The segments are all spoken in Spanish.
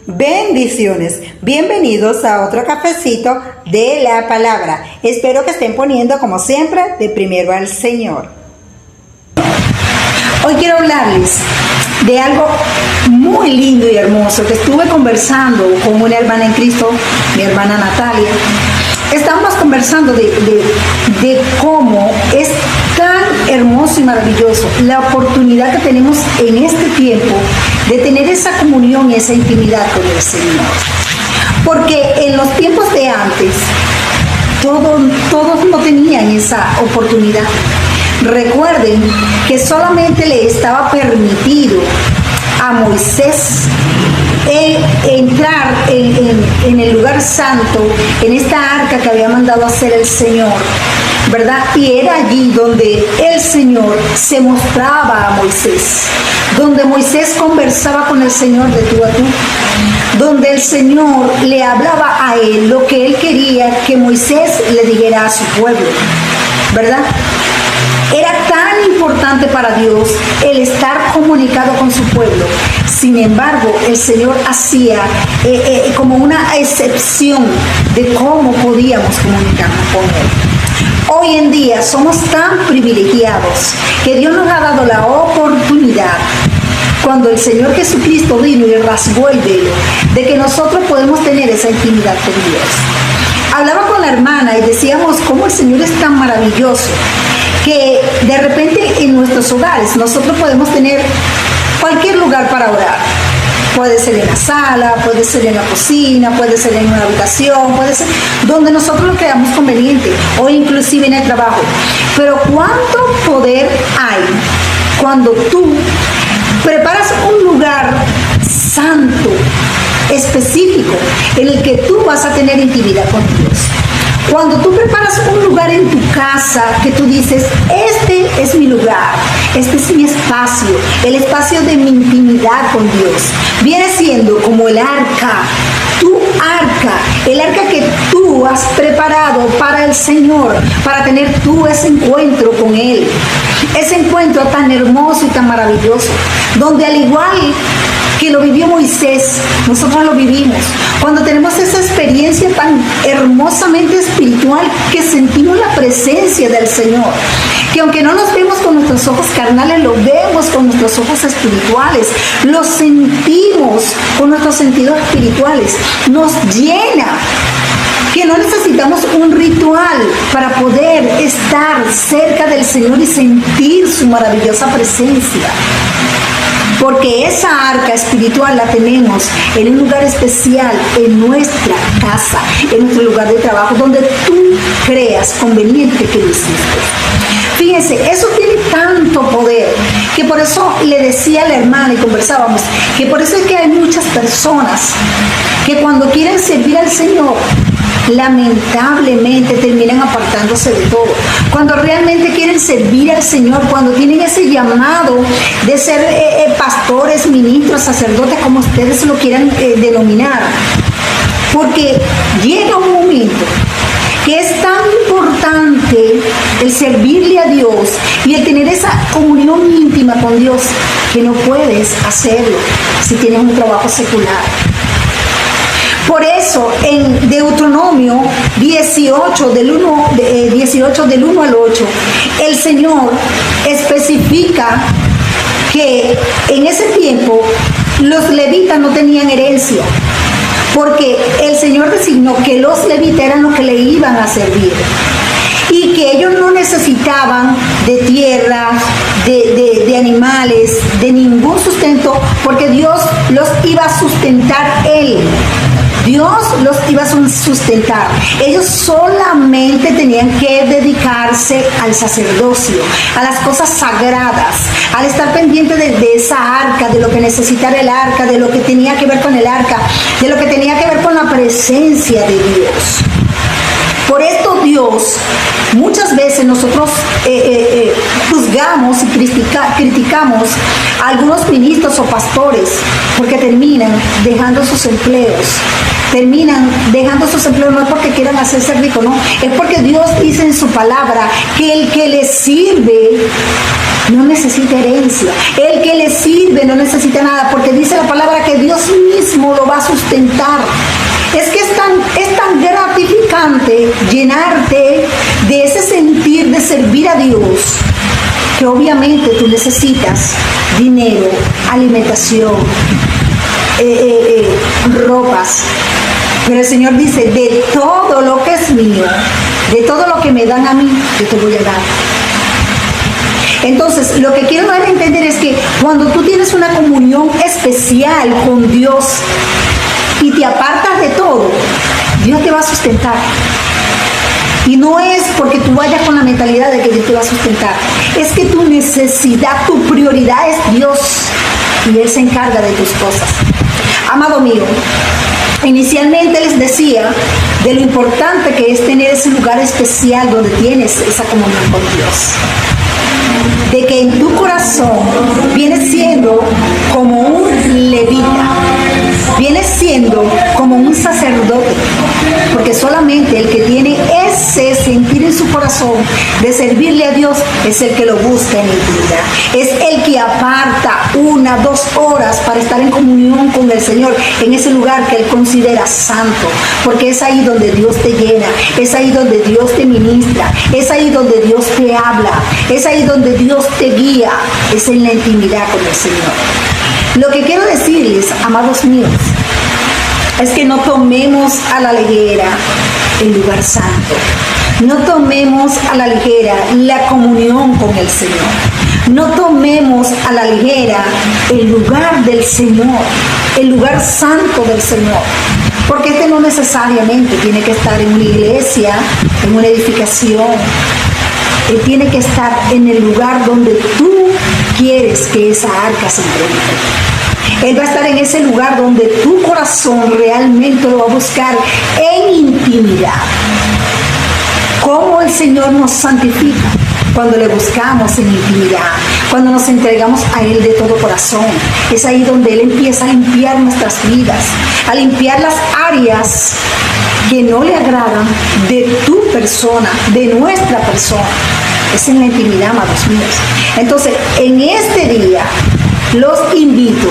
Bendiciones, bienvenidos a otro cafecito de la palabra. Espero que estén poniendo como siempre de primero al Señor. Hoy quiero hablarles de algo muy lindo y hermoso que estuve conversando con una hermana en Cristo, mi hermana Natalia. Estábamos conversando de cómo es tan hermoso y maravilloso la oportunidad que tenemos en este tiempo de tener esa comunión y esa intimidad con el Señor. Porque en los tiempos de antes, todos no tenían esa oportunidad. Recuerden que solamente le estaba permitido a Moisés entrar en el lugar santo, en esta arca que había mandado hacer el Señor, ¿verdad? Y era allí donde el Señor se mostraba a Moisés, donde Moisés conversaba con el Señor de tú a tú, donde el Señor le hablaba a él lo que él quería que Moisés le dijera a su pueblo, ¿verdad? Era tan importante para Dios el estar comunicado con su pueblo. Sin embargo, el Señor hacía como una excepción de cómo podíamos comunicarnos con Él. Hoy en día somos tan privilegiados que Dios nos ha dado la oportunidad, cuando el Señor Jesucristo vino y rasgó el velo, de que nosotros podemos tener esa intimidad con Dios. Hablaba con la hermana y decíamos cómo el Señor es tan maravilloso, que de repente en nuestros hogares nosotros podemos tener cualquier lugar para orar. Puede ser en la sala, puede ser en la cocina, puede ser en una habitación, puede ser donde nosotros lo creamos conveniente, o inclusive en el trabajo. Pero ¿cuánto poder hay cuando tú preparas un lugar santo, específico, en el que tú vas a tener intimidad con Dios? Cuando tú preparas un lugar en tu casa que tú dices, este es mi lugar, este es mi espacio, el espacio de mi intimidad con Dios, viene siendo como el arca, tu arca, el arca que tú has preparado para el Señor, para tener tú ese encuentro con Él, ese encuentro tan hermoso y tan maravilloso, donde al igual que lo vivió Moisés, nosotros lo vivimos. Cuando tenemos esa experiencia tan hermosamente espiritual que sentimos la presencia del Señor, que aunque no nos vemos con nuestros ojos carnales, lo vemos con nuestros ojos espirituales, lo sentimos con nuestros sentidos espirituales, nos llena, que no necesitamos un ritual para poder estar cerca del Señor y sentir su maravillosa presencia. Porque esa arca espiritual la tenemos en un lugar especial, en nuestra casa, en nuestro lugar de trabajo, donde tú creas conveniente que lo hiciste. Fíjense, eso tiene tanto poder, que por eso le decía a la hermana y conversábamos, que por eso es que hay muchas personas que cuando quieren servir al Señor, lamentablemente terminan apartándose de todo. Cuando realmente quieren servir al Señor, cuando tienen ese llamado de ser pastores, ministros, sacerdotes, como ustedes lo quieran denominar, porque llega un momento que es tan importante el servirle a Dios y el tener esa comunión íntima con Dios, que no puedes hacerlo si tienes un trabajo secular. Por eso en Deuteronomio 18 del 1 al 8, el Señor especifica que en ese tiempo los levitas no tenían herencia, porque el Señor designó que los levitas eran los que le iban a servir y que ellos no necesitaban de tierras, de animales, de ningún sustento, porque Dios los iba a sustentar Él. Dios los iba a sustentar. Ellos solamente tenían que dedicarse al sacerdocio, a las cosas sagradas, al estar pendiente de esa arca, de lo que necesitara el arca, de lo que tenía que ver con el arca, de lo que tenía que ver con la presencia de Dios. Por esto Dios, muchas veces nosotros juzgamos y criticamos a algunos ministros o pastores porque terminan dejando sus empleos. No es porque quieran hacerse rico, no, es porque Dios dice en su palabra que el que le sirve no necesita herencia, el que le sirve no necesita nada, porque dice la palabra que Dios mismo mismo lo va a sustentar. Es que es tan gratificante llenarte de ese sentir de servir a Dios, que obviamente tú necesitas dinero, alimentación, ropas. Pero el Señor dice, de todo lo que es mío, de todo lo que me dan a mí, yo te voy a dar. Entonces, lo que quiero dar a entender es que cuando tú tienes una comunión especial con Dios y te apartas de todo, Dios te va a sustentar. Y no es porque tú vayas con la mentalidad de que Dios te va a sustentar. Es que tu necesidad, tu prioridad es Dios. Y Él se encarga de tus cosas. Amado mío, inicialmente les decía de lo importante que es tener ese lugar especial donde tienes esa comunión con Dios. De que en tu corazón vienes siendo como un levita, vienes siendo como un sacerdote, porque solamente el que tiene ese sentir en su corazón de servirle a Dios es el que lo busca en intimidad, es el que aparta 1, 2 horas para estar en comunión con el Señor en ese lugar que Él considera santo, porque es ahí donde Dios te llena, es ahí donde Dios te ministra, es ahí donde Dios te habla, es ahí donde Dios te guía, es en la intimidad con el Señor. Lo que quiero decirles, amados míos, es que no tomemos a la ligera el lugar santo. No tomemos a la ligera la comunión con el Señor. No tomemos a la ligera el lugar del Señor, el lugar santo del Señor. Porque este no necesariamente tiene que estar en una iglesia, en una edificación. Él tiene que estar en el lugar donde tú quieres que esa arca se encuentre. Él va a estar en ese lugar donde tu corazón realmente lo va a buscar en intimidad. ¿Cómo el Señor nos santifica? Cuando le buscamos en intimidad, cuando nos entregamos a Él de todo corazón. Es ahí donde Él empieza a limpiar nuestras vidas, a limpiar las áreas que no le agradan de tu persona, de nuestra persona. Es en la intimidad, amados míos. Entonces, en este día, los invito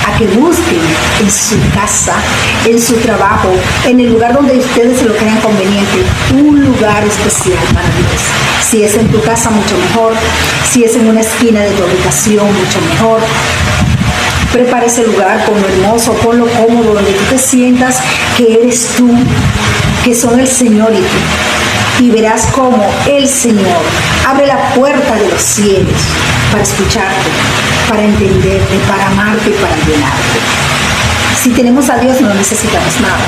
a que busquen en su casa, en su trabajo, en el lugar donde ustedes se lo crean conveniente, un lugar especial para Dios. Si es en tu casa, mucho mejor. Si es en una esquina de tu habitación, mucho mejor. Prepara ese lugar, ponlo hermoso, ponlo cómodo, donde tú te sientas que eres tú, que son el Señor y tú. Y verás cómo el Señor abre la puerta de los cielos para escucharte, para entenderte, para amarte y para llenarte. Si tenemos a Dios no necesitamos nada.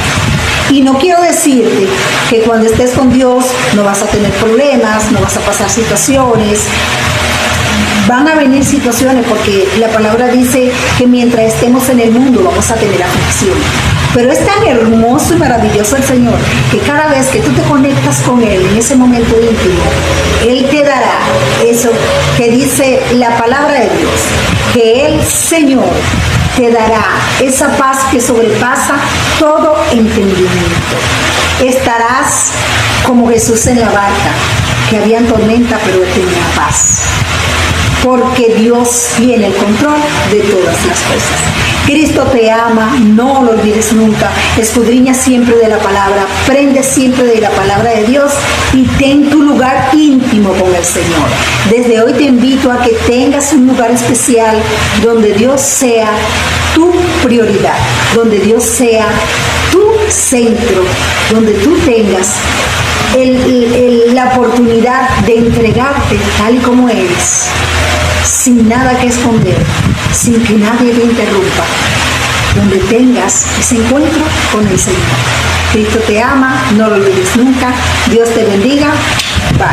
Y no quiero decirte que cuando estés con Dios no vas a tener problemas, no vas a pasar situaciones. Van a venir situaciones porque la palabra dice que mientras estemos en el mundo vamos a tener aflicción. Pero es tan hermoso y maravilloso el Señor que cada vez que tú te conectas con Él en ese momento íntimo, Él te dará eso que dice la palabra de Dios, que el Señor te dará esa paz que sobrepasa todo entendimiento. Estarás como Jesús en la barca, que había tormenta pero Él tenía paz. Porque Dios tiene el control de todas las cosas. Cristo te ama, no lo olvides nunca. Escudriña siempre de la palabra, aprende siempre de la palabra de Dios y ten tu lugar íntimo con el Señor. Desde hoy te invito a que tengas un lugar especial donde Dios sea tu prioridad, donde Dios sea tu centro, donde tú tengas la oportunidad de entregarte tal y como eres, sin nada que esconder, sin que nadie te interrumpa, donde tengas ese encuentro con el Señor. Cristo te ama, no lo olvides nunca. Dios te bendiga. Bye.